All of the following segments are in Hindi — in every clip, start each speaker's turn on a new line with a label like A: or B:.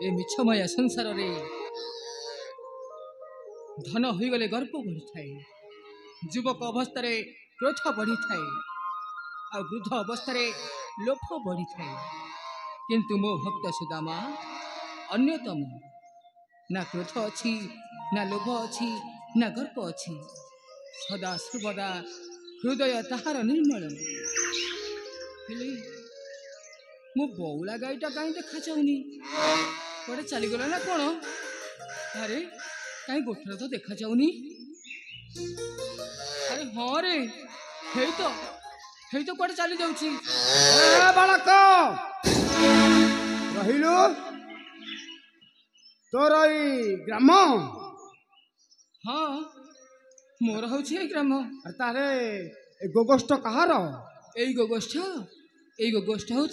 A: ए मिछमय संसार रे धन हो गले गर्व बढ़ी थाए युवक अवस्था क्रोध बढ़ी थाए आ वृद्ध अवस्था लोभ बढ़ी थाए किंतु मो भक्त सुदामा अन्यतम ना क्रोध अच्छी ना लोभ अच्छी ना गर्व अच्छी सदा सर्वदा हृदय ताहार निर्मल मो बौला गाईटा कहीं देखा जाऊनी कड़े चलीगला ना कौन अरे कहीं गोठर तो देखा जाऊनी अरे हाँ रे तो कड़े चली जाऊची
B: बालक रहिलु तोर ग्राम
A: हाँ मोर हूँ ग्राम
B: तारे गोगोष्ठ कहार
A: एई गोगोष्ठ हूँ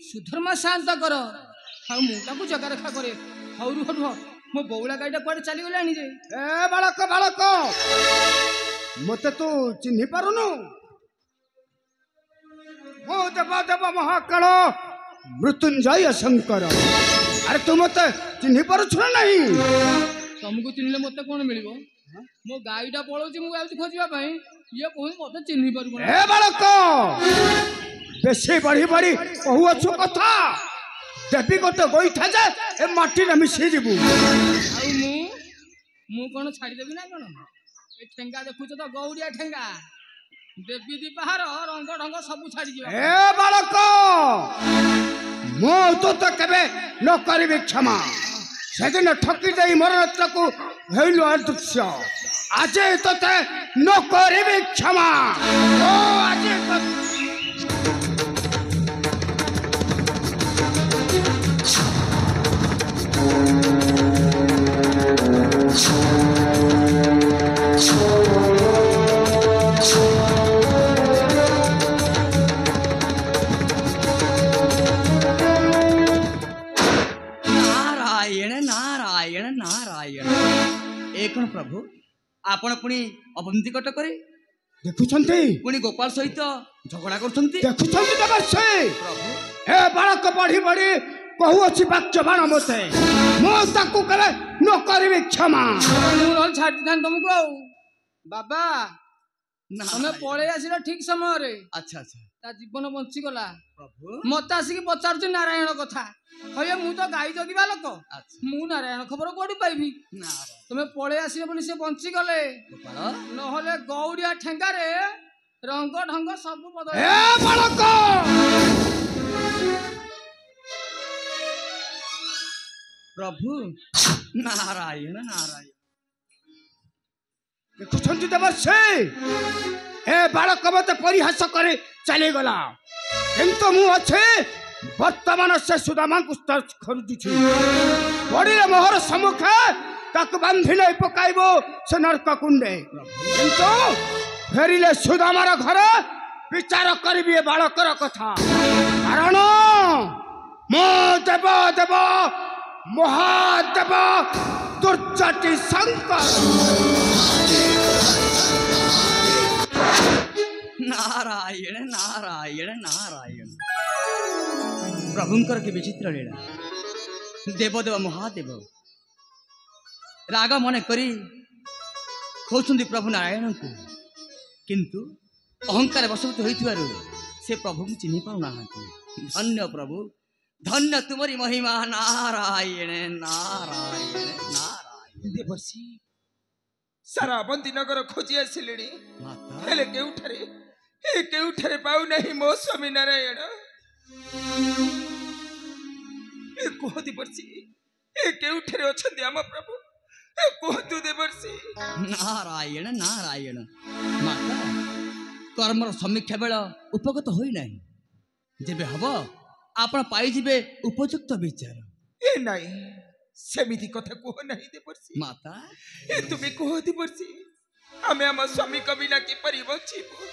A: सुधर्मा शांत कर हाँ मुझे जगह रखा करे हौ रुह मो बौला गाईटा कुआडे चली गलानी जे
B: ए बालक बालक मते तू चिन्हि पारुनु मो देव देव महाकाल मृत्युंजय शंकर अरे तू मते चिन्हि पारुछु ना नहीं
A: तुमको चिन्हले मते कोन मिलिबो मो गाईटा पळौची मु आउची खोजिबा पई ये कोन मते चिन्हि पारबो
B: ए बालक बेसी बढ़ी बढ़ी कहूछु कथा देवी गोटे गोईठा जे ए माटी रे मिसी जीवु
A: आउ मु कोन छाड़ी देबी ना कोन ए ठेंगा देखुछ तो गौरिया ठेंगा देवी दीपाहार रंग ढंग सब छाड़ी जीवा
B: ए बालक मो तो केबे न करबी क्षमा सेदिन ठकी देई मरण को हेलु अदृश्य आज तोते न करबी क्षमा ओ आज
C: नारायण नारायण नारायण ए कौन प्रभु आपण पुणी अवंती कट करे
B: देखुछंती
C: पुणी गोपाल सहित झगड़ा करछंती
B: देखुछंती देवसे
C: प्रभु
B: ए बालक बढ़ी बढ़ी कहू अछि वाक्य बाण मते मो ताकू करे न करबी क्षमा
A: मु छाड़ी थान तुमको बाबा तमे पळे आसिला ठीक समय रे
C: अच्छा अच्छा
A: ता जीवन बंची गला
C: प्रभु
A: मत आसिक पचारछु नारायण कथा हये मु तो गाई जगिबा लोक मु नारायण खबर कोडी पाइबी तमे पळे आसिले बोली से बंची गले न होले गौरिया ठेंगा रे रंग ढंग सब बदल
B: ए बालक
C: प्रभु नारायण नारायण
B: देखुछंती देवसे ए बालक मते परिहास करे चली गला किंतु मु अच्छे वर्तमान से सुदामा को खरुदुछि बड़ी मोहर सम्मुखे ताक बांधि नै पकाइबो से नरक कुंडे किंतु फेरिले सुदामार घर विचार करबी ए बालकर कथा कारण मो देव देव महादेव दुर्जटी शंकर
C: नारायण नारायण नारायण प्रभुंकर के विचित्र लीला देवदेव महादेव राग मन करी खोजुंदी प्रभु नारायण को किंतु अहंकार वशभूत होइथिबारु से प्रभु को चिन्हि पाउ नाहांती धन्य प्रभु धन्य तुमरी महिमा नारायण नारायण नारायण
D: देवर्षि सारा बंदी नगर खोजी आसिलेनी हेले केउठारे पाउ नहीं मो स्वामी नारायण ए कह देवर्षि ए केउठारे अछंती हम प्रभु ए कहतु देवर्षि
C: नारायण नारायण माता कर्मर समीक्षा बेल उपगत होई नहीं जेबे हबो आपण पाई जिबे उपयुक्त विचार
D: ए नहीं सेमिति कथा कह नहीं देवर्षि
C: माता
D: ए तुम्हें कह देवर्षि आमे हम स्वामी कबिना की परि बचिबो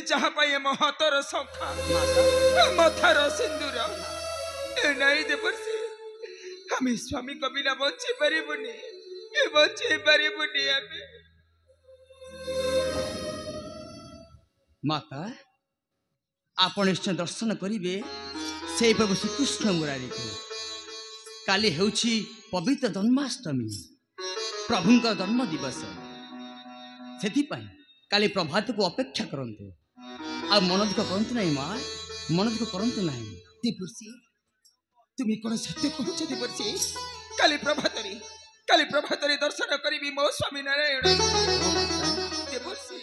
D: जहाँ पाई हम हाथर शंखा मथार सिंदूर ए नहीं देवर्षि आमे स्वामी कबिना बची परिबुनी बचे पारिबुनी आमे
C: माता आपण निश्चय दर्शन करिवे से प्रभु श्रीकृष्ण मुरारी को काली हेउछि पवित्र जन्माष्टमी प्रभुंकर जन्म दिवस से काली प्रभात को अपेक्षा करंतु आ मन दुख करंतु नहीं माँ मन दुख करंतु नहीं
D: देवर्षि तुम कौन सत्य कहूछ देवर्षि काली प्रभातरे दर्शन करी मो स्वामी नारायण देवर्षि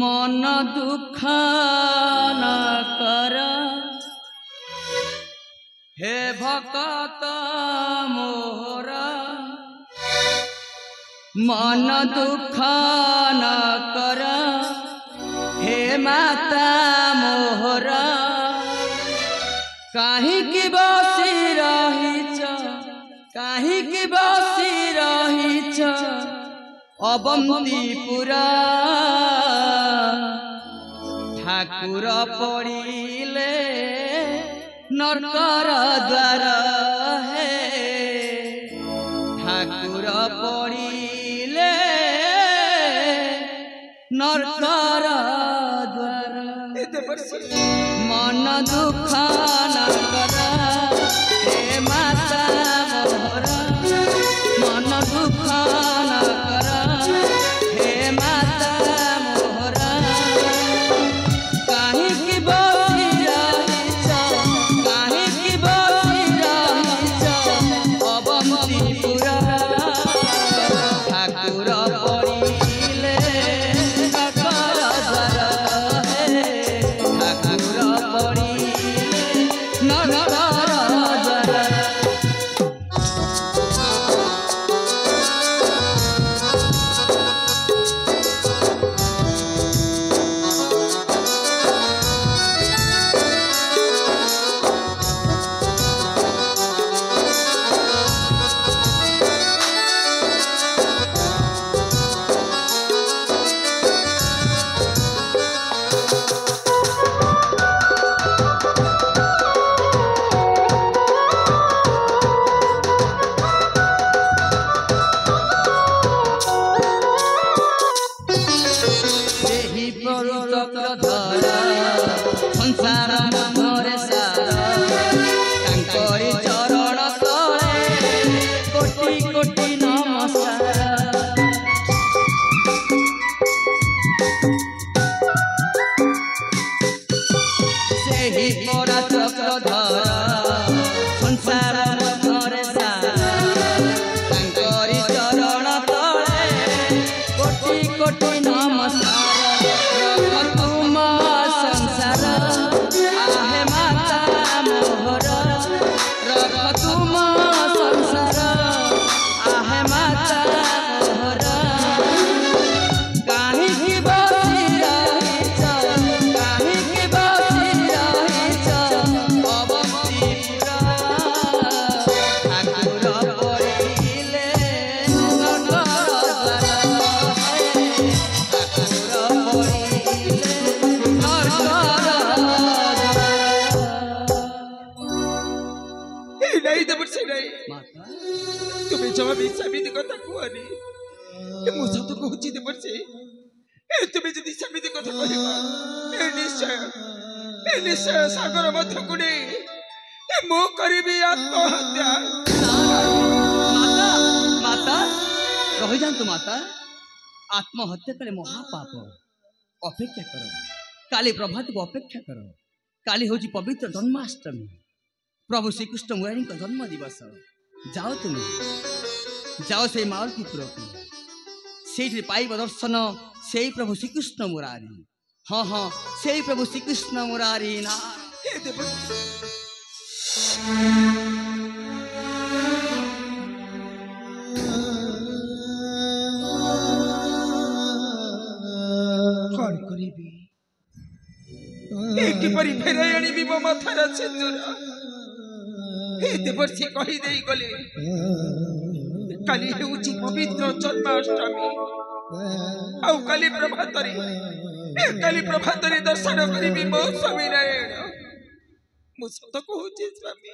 C: मन दुख न कर हे भक्त मोर मन दुख न कर हे माता मोर काहिकी बसी रहिछ काहिकी बसी रहिछ अवंतीपुरा ठाकुर पड़िले नरकर द्वार हे ठाकुर पड़िले नरकर द्वार मन दुख न कर हे माता मोर मन दुख न कर हे माता मोर काहिकी बसी रहिछ काहिकी बसी रहिछ अवंतीपुरा ठाकुर पड़िले नरकर द्वार हे ठाकुर पड़िले नरकर द्वार संसार मधुरे सार तांकरी चरण तले कोटि कोटि नमस्कार सेहि परा चक्रधर संसार मधुरे सार तांकरी चरण तले कोटि कोटि नमस्कार आहे माता मोहर रख तुम संसार आहे माता मोहर काहिकी बसी रहिछ काहिकी बसी रहिछ अवंतीपुरा ठाकुर पड़िले नरकर द्वार हे ठाकुर पड़िले
D: नहीं देवर्षि नहीं तुम्हें जवाब समिति कथा कहनी मो सत कहूँ देवर्षि तुम्हें जदि समिति कथा कह निश्चय सागर मध्य को मु करी आत्महत्या
C: माता माता रही जातु माता आत्महत्या कले महापाप अपेक्षा करो काली प्रभात को अपेक्षा करो काली हूँ पवित्र जन्माष्टमी प्रभु श्रीकृष्ण मुरारी जन्म दिवस जाओ तुम्हें जाओ से मालतीपुर से पाइब दर्शन से प्रभु श्रीकृष्ण मुरारी हाँ हाँ से प्रभु श्रीकृष्ण मुरारी ना
D: कौन करीबी एक परी फेराई आनिबी मो माथार सिंदूर देवर्षि कही देई गले काली हेउची पवित्र जन्माष्टमी आउ काली प्रभातरे दर्शन करीबी मो स्वामी नारायण मु सत कहूची स्वामी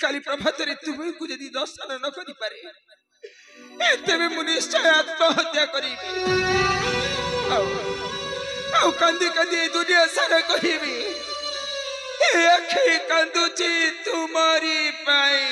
D: काली प्रभातरे तुमको यदि दर्शन न करि पारे ତେବେ ମୁଁ ନିଶ୍ଚୟ ଆତ୍ମହତ୍ୟା କରିବି। ଆଉ କାନ୍ଦି କାନ୍ଦି ଏ ଦୁନିଆ ସାରା କହିବି ଏ ଆଖି କାନ୍ଦୁଛି ତୁମରି ପାଇଁ।